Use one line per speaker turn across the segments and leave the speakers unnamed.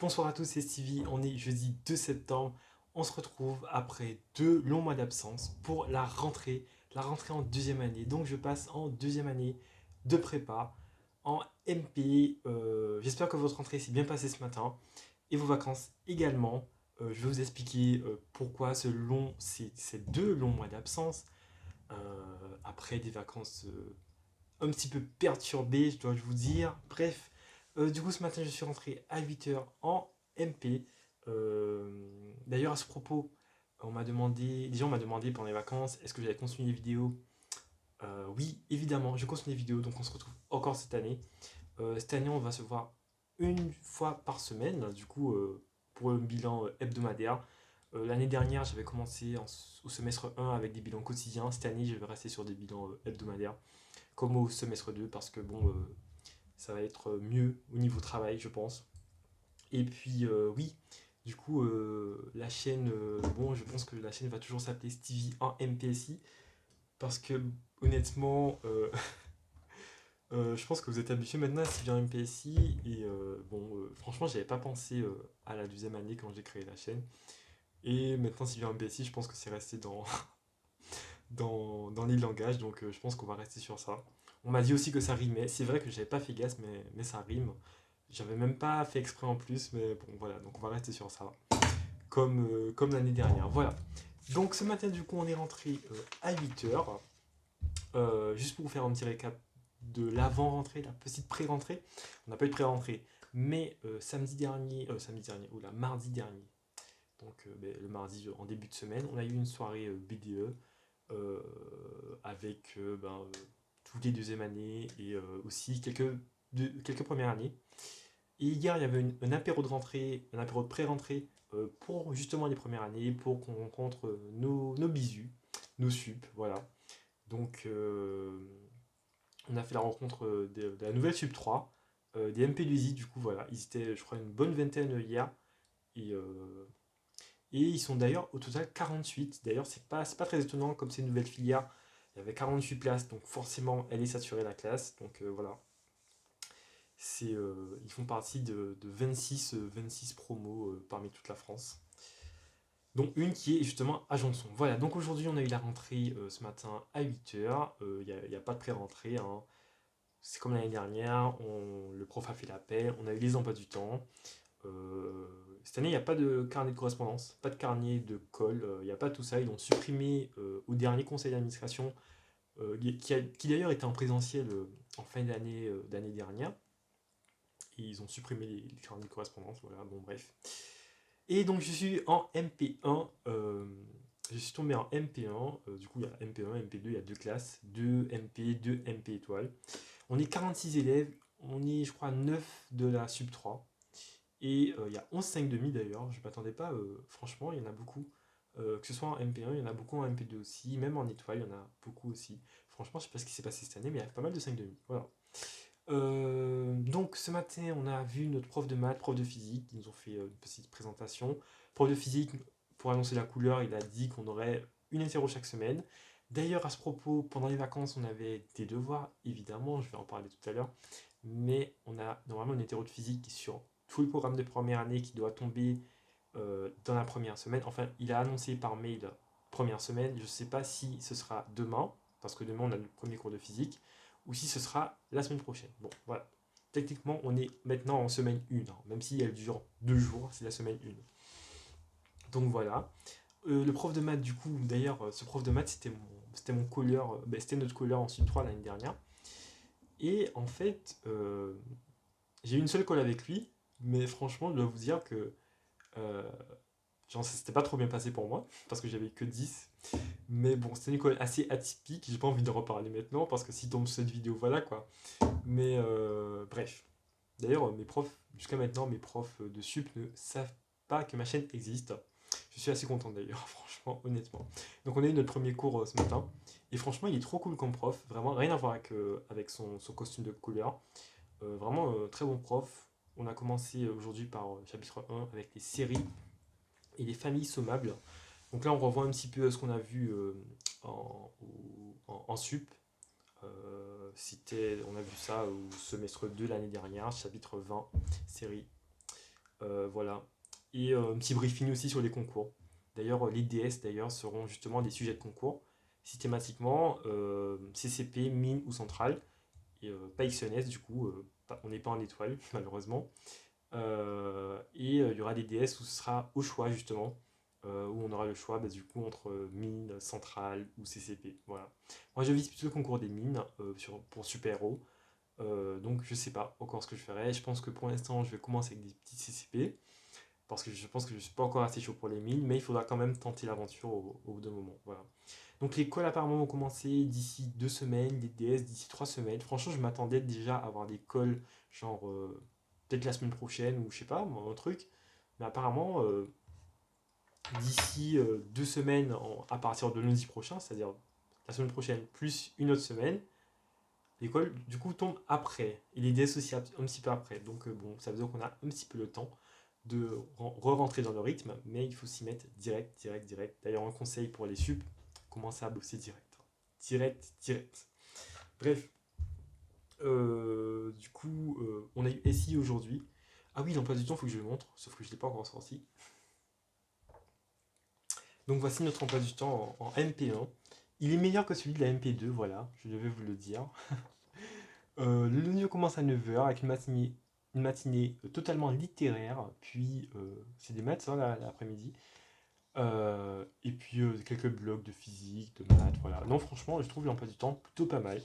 Bonsoir à tous, c'est Stevie. On est jeudi 2 septembre. On se retrouve après 2 longs mois d'absence pour la rentrée en deuxième année. Donc je passe en deuxième année de prépa en MP. J'espère que votre rentrée s'est bien passée ce matin et vos vacances également. Je vais vous expliquer pourquoi ces 2 longs mois d'absence après des vacances un petit peu perturbées, je dois vous dire. Bref, du coup, ce matin, je suis rentré à 8 heures en MP. D'ailleurs, à ce propos, des gens m'ont demandé pendant les vacances, est-ce que j'allais continuer les vidéos. Oui, évidemment, je continue les vidéos, donc on se retrouve encore cette année. Cette année, on va se voir une fois par semaine, là, du coup, pour un bilan hebdomadaire. L'année dernière, j'avais commencé au semestre 1 avec des bilans quotidiens. Cette année, je vais rester sur des bilans hebdomadaires, comme au semestre 2, parce que bon, ça va être mieux au niveau travail, je pense. Et puis, oui, du coup, la chaîne, bon, je pense que la chaîne va toujours s'appeler Stevie en MPSI, parce que, honnêtement, je pense que vous êtes habitués maintenant à Stevie en MPSI, et bon, franchement, j'avais pas pensé à la deuxième année quand j'ai créé la chaîne. Et maintenant, Stevie en MPSI, je pense que c'est resté dans les langages, donc je pense qu'on va rester sur ça. On m'a dit aussi que ça rimait. C'est vrai que j'avais pas fait gaffe, mais ça rime. J'avais même pas fait exprès en plus, mais bon, voilà, donc on va rester sur ça. Comme l'année dernière. Voilà. Donc ce matin, du coup, on est rentré à 8 heures. Juste pour vous faire un petit récap de l'avant-rentrée, la petite pré-rentrée. On n'a pas eu de pré-rentrée, mais samedi dernier, ou la mardi dernier, donc ben, le mardi en début de semaine, on a eu une soirée BDE avec toutes les deuxième années et aussi quelques premières années. Et hier, il y avait un apéro de rentrée, un apéro de pré-rentrée pour justement les premières années, pour qu'on rencontre nos bisus, nos sup, voilà. Donc, on a fait la rencontre de la nouvelle sup 3, des MP2I, du coup, voilà. Ils étaient, je crois, une bonne vingtaine hier. Et, ils sont d'ailleurs au total 48. D'ailleurs, c'est pas très étonnant, comme c'est une nouvelle filière. Il y avait 48 places, donc forcément, elle est saturée la classe. Donc voilà. Ils font partie de 26 promos parmi toute la France. Donc une qui est justement à Janson. Voilà, donc aujourd'hui on a eu la rentrée ce matin à 8 heures. Il n'y a pas de pré-rentrée, hein. C'est comme l'année dernière, le prof a fait l'appel, on a eu les emplois du temps. Cette année, il n'y a pas de carnet de correspondance, pas de carnet de colle, il n'y a pas tout ça. Ils l'ont supprimé au dernier conseil d'administration, qui d'ailleurs était en présentiel en fin d'année dernière. Et ils ont supprimé les carnets de correspondance, voilà, bon bref. Et donc je suis en MP1, je suis tombé en MP1, du coup il y a MP1, MP2, il y a deux classes, 2 MP, 2 MP étoiles. On est 46 élèves, on est je crois 9 de la sub 3. Et il y a 11 5 demi d'ailleurs, je ne m'attendais pas, franchement il y en a beaucoup. Que ce soit en MP1, il y en a beaucoup en MP2 aussi, même en étoile, il y en a beaucoup aussi. Franchement, je ne sais pas ce qui s'est passé cette année, mais il y a pas mal de 5 demi. Voilà. Donc ce matin, on a vu notre prof de maths, prof de physique, ils nous ont fait une petite présentation. Prof de physique, pour annoncer la couleur, il a dit qu'on aurait une interro chaque semaine. D'ailleurs, à ce propos, pendant les vacances, on avait des devoirs, évidemment, je vais en parler tout à l'heure, mais on a normalement une interro de physique sur tout le programme de première année qui doit tomber dans la première semaine. Enfin, il a annoncé par mail première semaine, je ne sais pas si ce sera demain, parce que demain on a le premier cours de physique, ou si ce sera la semaine prochaine. Bon, voilà. Techniquement, on est maintenant en semaine 1, hein. Même si elle dure 2 jours, c'est la semaine 1. Donc voilà. Le prof de maths, du coup, d'ailleurs, ce prof de maths, c'était mon colleur, c'était notre colleur en Sud 3 l'année dernière. Et en fait, j'ai eu une seule colle avec lui, mais franchement, je dois vous dire que euh, genre, ça s'était pas trop bien passé pour moi, parce que j'avais que 10. Mais bon, c'était une école assez atypique, j'ai pas envie de reparler maintenant, parce que s'il tombe sur cette vidéo, voilà quoi. Mais bref. D'ailleurs, mes profs, jusqu'à maintenant, mes profs de sup ne savent pas que ma chaîne existe. Je suis assez content d'ailleurs, franchement, honnêtement. Donc on a eu notre premier cours ce matin. Et franchement, il est trop cool comme prof. Vraiment, rien à voir avec son costume de couleur. Vraiment, très bon prof. On a commencé aujourd'hui par chapitre 1 avec les séries et les familles sommables. Donc là, on revoit un petit peu ce qu'on a vu en sup. On a vu ça au semestre 2 l'année dernière, chapitre 20, série. Voilà. Et un petit briefing aussi sur les concours. D'ailleurs, les DS d'ailleurs seront justement des sujets de concours. Systématiquement, CCP, mine ou centrale. Et pas XNS du coup, on n'est pas en étoile malheureusement. Il y aura des DS où ce sera au choix justement, où on aura le choix du coup entre mine, centrale ou CCP. Voilà. Moi je vise plutôt le concours des mines pour super-héros. Donc je sais pas encore ce que je ferai. Je pense que pour l'instant je vais commencer avec des petits CCP. Parce que je pense que je suis pas encore assez chaud pour les mines, mais il faudra quand même tenter l'aventure au bout d'un moment. Voilà. Donc les calls apparemment vont commencer d'ici 2 semaines, les DS d'ici 3 semaines. Franchement, je m'attendais déjà à avoir des calls genre peut-être la semaine prochaine ou je sais pas, un truc. Mais apparemment, d'ici 2 semaines à partir de lundi prochain, c'est-à-dire la semaine prochaine plus une autre semaine, les calls du coup tombent après. Et les DS aussi un petit peu après. Donc bon, ça veut dire qu'on a un petit peu le temps de re-rentrer dans le rythme, mais il faut s'y mettre direct, direct, direct. D'ailleurs, un conseil pour les sup, commencez à bosser direct. Direct, direct. Bref, du coup, on a eu SI aujourd'hui. Ah oui, l'emploi du temps, il faut que je le montre, sauf que je ne l'ai pas encore sorti. Donc voici notre emploi du temps en MP1. Il est meilleur que celui de la MP2, voilà, je devais vous le dire. Le lundi commence à 9h avec une matinée totalement littéraire, puis c'est des maths ça l'après-midi. Et puis quelques blocs de physique, de maths, voilà. Non, franchement, je trouve l'emploi du temps plutôt pas mal,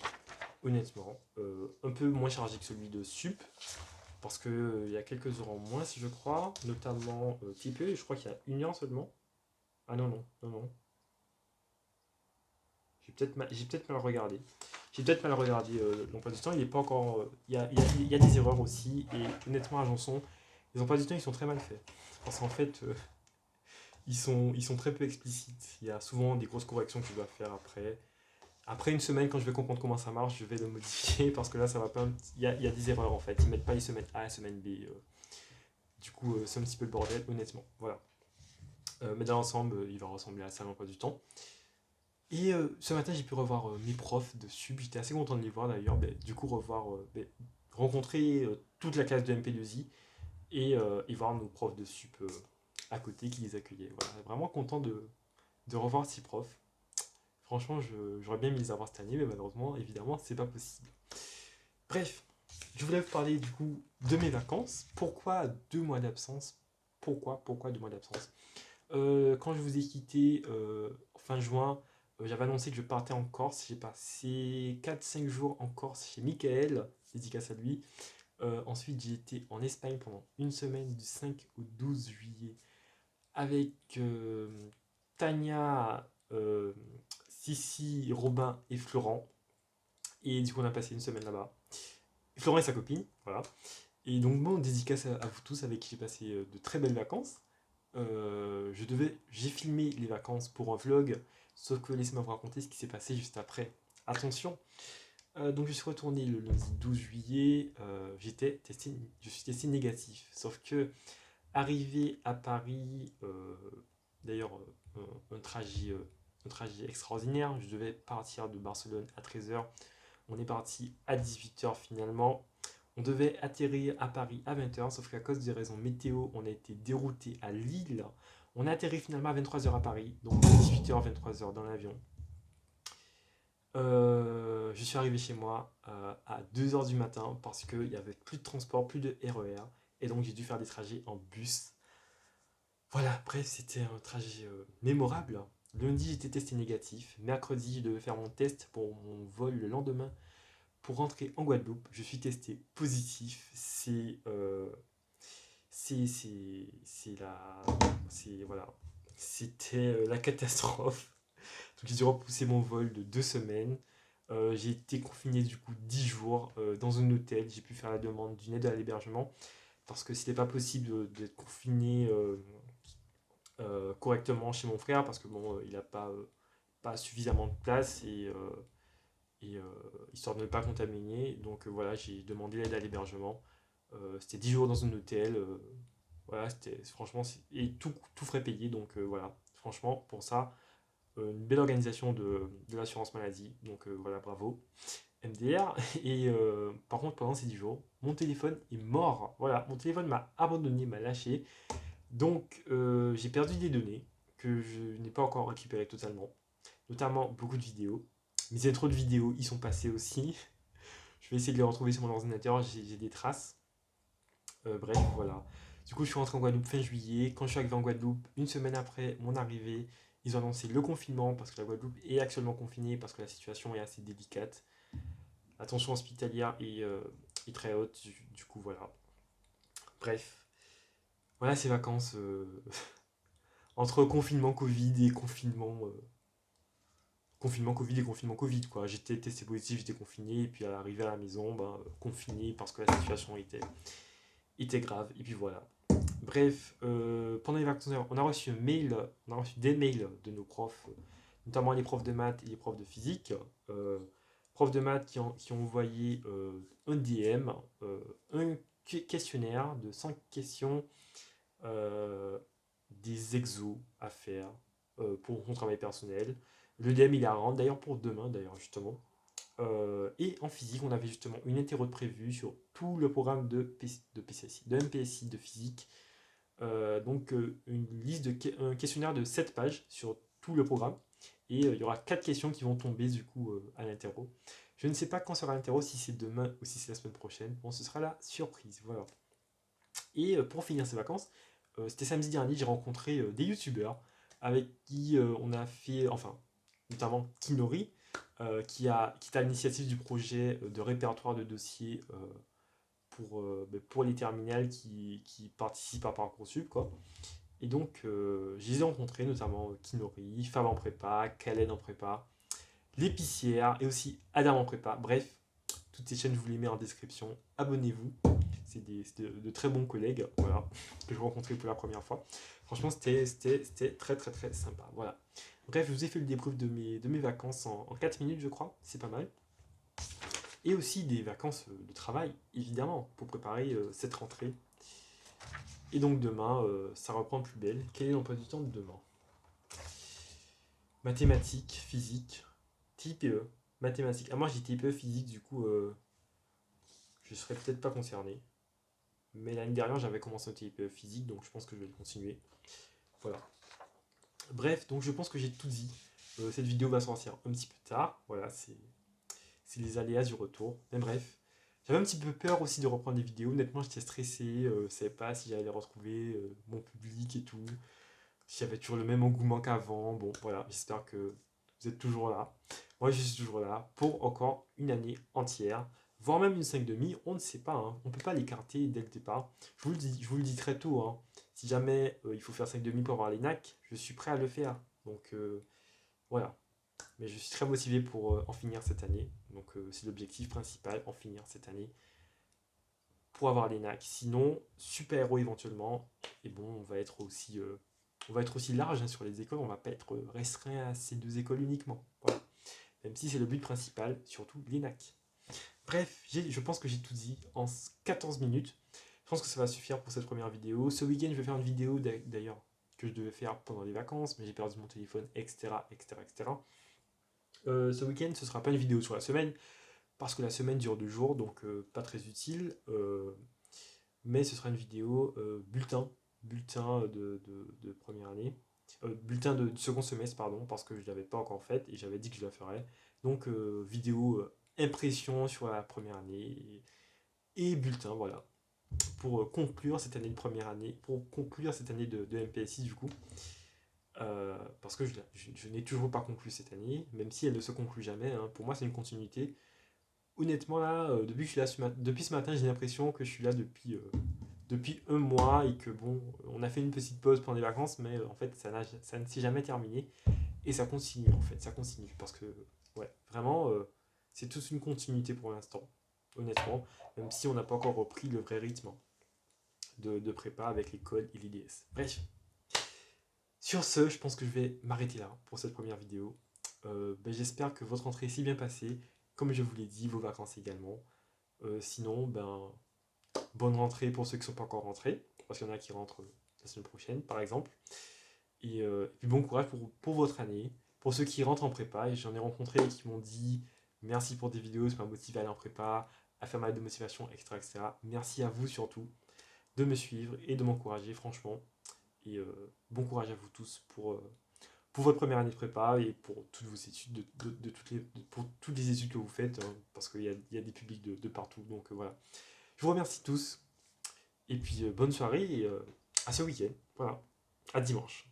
honnêtement. Un peu moins chargé que celui de Sup, parce qu'il y a quelques heures en moins, si je crois, notamment TPE, je crois qu'il y a une heure seulement. Ah non, non, non, non. J'ai peut-être mal regardé. J'ai peut-être mal regardé l'emploi du temps, il est pas encore. Il y a des erreurs aussi, et honnêtement, à Janson, les emplois du temps, ils sont très mal faits. Parce qu'en fait, ils sont très peu explicites. Il y a souvent des grosses corrections que je dois faire après. Après une semaine, quand je vais comprendre comment ça marche, je vais le modifier parce que là, ça va pas. Il y a des erreurs en fait. Ils mettent pas les semaines A, semaine B. Du coup, c'est un petit peu le bordel, honnêtement. Voilà. Mais dans l'ensemble, il va ressembler à ça l'emploi du temps. Et ce matin, j'ai pu revoir mes profs de sub. J'étais assez content de les voir d'ailleurs. Du coup, rencontrer toute la classe de MP2I et voir nos profs de sup à côté qui les accueillaient. Voilà, vraiment content de revoir ces profs. Franchement, j'aurais bien aimé les avoir cette année, mais malheureusement, évidemment, c'est pas possible. Bref, je voulais vous parler du coup de mes vacances. Pourquoi 2 mois d'absence? Pourquoi 2 mois d'absence? Quand je vous ai quitté fin juin, j'avais annoncé que je partais en Corse. J'ai passé 4-5 jours en Corse chez Michael, dédicace à lui. Ensuite, j'ai été en Espagne pendant une semaine du 5 au 12 juillet avec Tania, Sissi, Robin et Florent. Et du coup, on a passé une semaine là-bas. Florent et sa copine, voilà. Et donc, bon, dédicace à vous tous avec qui j'ai passé de très belles vacances. J'ai filmé les vacances pour un vlog, sauf que laissez-moi vous raconter ce qui s'est passé juste après. Attention. Donc, je suis retourné le lundi 12 juillet. Je suis testé négatif. Sauf que, arrivé à Paris, d'ailleurs, un trajet extraordinaire. Je devais partir de Barcelone à 13h. On est parti à 18h finalement. On devait atterrir à Paris à 20h, sauf qu'à cause des raisons météo, on a été dérouté à Lille. On a atterri finalement à 23h à Paris, donc 18h, 23h dans l'avion. Je suis arrivé chez moi à 2h du matin parce qu'il n'y avait plus de transport, plus de RER, et donc j'ai dû faire des trajets en bus. Voilà, bref, c'était un trajet mémorable. Lundi, j'étais testé négatif. Mercredi, je devais faire mon test pour mon vol le lendemain pour rentrer en Guadeloupe. Je suis testé positif. Voilà. C'était la catastrophe. Donc j'ai dû repousser mon vol de 2 semaines. J'ai été confiné du coup 10 jours dans un hôtel. J'ai pu faire la demande d'une aide à l'hébergement parce que c'était pas possible d'être confiné correctement chez mon frère parce que bon, il n'a pas suffisamment de place et histoire de ne pas contaminer. Donc voilà, j'ai demandé l'aide à l'hébergement. C'était 10 jours dans un hôtel. Voilà, c'était franchement, et tout frais payé. Donc voilà, franchement, pour ça, une belle organisation de l'assurance maladie. Donc voilà, bravo. MDR. Et par contre, pendant ces 10 jours, mon téléphone est mort. Voilà, mon téléphone m'a abandonné, m'a lâché. Donc, j'ai perdu des données que je n'ai pas encore récupérées totalement. Notamment beaucoup de vidéos. Mes intros de vidéos, ils sont passés aussi. Je vais essayer de les retrouver sur mon ordinateur. J'ai des traces. Bref, voilà. Du coup, je suis rentré en Guadeloupe fin juillet. Quand je suis arrivé en Guadeloupe, une semaine après mon arrivée, ils ont annoncé le confinement parce que la Guadeloupe est actuellement confinée parce que la situation est assez délicate. La tension hospitalière est très haute. Du coup, voilà. Bref, voilà ces vacances entre confinement Covid et confinement Covid et confinement Covid, quoi. J'étais testé positif, j'étais confiné, et puis à l'arrivée à la maison, ben, confiné parce que la situation était grave, et puis voilà. Bref, pendant les vacances, on a reçu des mails de nos profs, notamment les profs de maths et les profs de physique. Euh, Profs de maths qui ont envoyé un DM, un questionnaire de 5 questions, euh, des exos à faire pour son travail personnel. Le DM il est à rendre, d'ailleurs pour demain, d'ailleurs justement. Et en physique, on avait justement une interro de prévue sur tout le programme de PCSI, de MPSI de physique. Donc une liste un questionnaire de 7 pages sur tout le programme. Et il y aura 4 questions qui vont tomber du coup à l'interro. Je ne sais pas quand sera l'interro, si c'est demain ou si c'est la semaine prochaine. Bon, ce sera la surprise, voilà. Et pour finir ces vacances, c'était samedi dernier, j'ai rencontré des youtubeurs avec qui on a fait, enfin, notamment Kinori, qui est à l'initiative du projet de répertoire de dossiers pour les terminales qui participent à Parcoursup, quoi. Et donc, je les ai rencontrés, notamment Kinori, Fab en prépa, Khaled en prépa, l'épicière et aussi Adam en prépa. Bref, toutes ces chaînes, je vous les mets en description. Abonnez-vous. C'est de très bons collègues, voilà, que je rencontrais pour la première fois. Franchement, c'était très très très sympa. Voilà. Bref, je vous ai fait le débrief de mes vacances en 4 minutes, je crois. C'est pas mal. Et aussi des vacances de travail, évidemment, pour préparer cette rentrée. Et donc demain, ça reprend plus belle. Quel est l'emploi du temps de demain? Mathématiques, physique, TIPE. Mathématiques. Ah, moi j'ai TIPE physique, du coup, je serais peut-être pas concerné. Mais l'année dernière, j'avais commencé un TIPE physique, donc je pense que je vais le continuer. Voilà. Bref, donc je pense que j'ai tout dit. Cette vidéo va sortir un petit peu tard. Voilà, c'est les aléas du retour. Mais bref, j'avais un petit peu peur aussi de reprendre des vidéos. Honnêtement, j'étais stressé. Je ne savais pas si j'allais retrouver mon public et tout. Si j'avais toujours le même engouement qu'avant. Bon, voilà, j'espère que vous êtes toujours là. Moi, je suis toujours là pour encore une année entière, voire même une 5,5. On ne sait pas, hein. On ne peut pas l'écarter dès le départ. Je vous le dis très tôt, hein. Si jamais il faut faire 5,5 pour avoir les NAC, je suis prêt à le faire. Donc voilà. Mais je suis très motivé pour en finir cette année. Donc c'est l'objectif principal, en finir cette année pour avoir les NAC. Sinon, super héros éventuellement. Et bon, on va être aussi large, hein, sur les écoles. On va pas être restreint à ces 2 écoles uniquement. Voilà. Même si c'est le but principal, surtout les NAC. Bref, je pense que j'ai tout dit en 14 minutes. Je pense que ça va suffire pour cette première vidéo. Ce week-end, je vais faire une vidéo d'ailleurs que je devais faire pendant les vacances, mais j'ai perdu mon téléphone, etc. etc., etc. Ce week-end, ce sera pas une vidéo sur la semaine, parce que la semaine dure 2 jours, donc pas très utile. Mais ce sera une vidéo bulletin de première année, bulletin de second semestre, pardon, parce que je ne l'avais pas encore faite et j'avais dit que je la ferais. Donc vidéo impression sur la première année et bulletin, voilà, pour conclure cette année de première année, pour conclure cette année de MPSI du coup. Parce que je n'ai toujours pas conclu cette année, même si elle ne se conclut jamais, hein. Pour moi, c'est une continuité. Honnêtement, là, depuis que je suis là depuis ce matin, j'ai l'impression que je suis là depuis un mois et que bon, on a fait une petite pause pendant les vacances, mais en fait, ça ne s'est jamais terminé et ça continue en fait, ça continue parce que, ouais, vraiment, c'est toute une continuité pour l'instant, honnêtement, même si on n'a pas encore repris le vrai rythme de prépa avec l'école et l'IDS. Bref, sur ce, je pense que je vais m'arrêter là pour cette première vidéo. J'espère que votre rentrée s'est bien passée, comme je vous l'ai dit, vos vacances également. Sinon, bonne rentrée pour ceux qui ne sont pas encore rentrés, parce qu'il y en a qui rentrent la semaine prochaine, par exemple. Et puis bon courage pour votre année. Pour ceux qui rentrent en prépa, et j'en ai rencontré qui m'ont dit Merci pour des vidéos, ça m'a motivé à aller en prépa, à faire ma lettre de motivation, etc., etc. Merci à vous surtout de me suivre et de m'encourager, franchement. Et bon courage à vous tous pour votre première année de prépa et pour toutes vos études, pour toutes les études que vous faites, parce qu'il y a des publics de partout. Donc voilà. Je vous remercie tous. Et puis bonne soirée et à ce week-end. Voilà. À dimanche.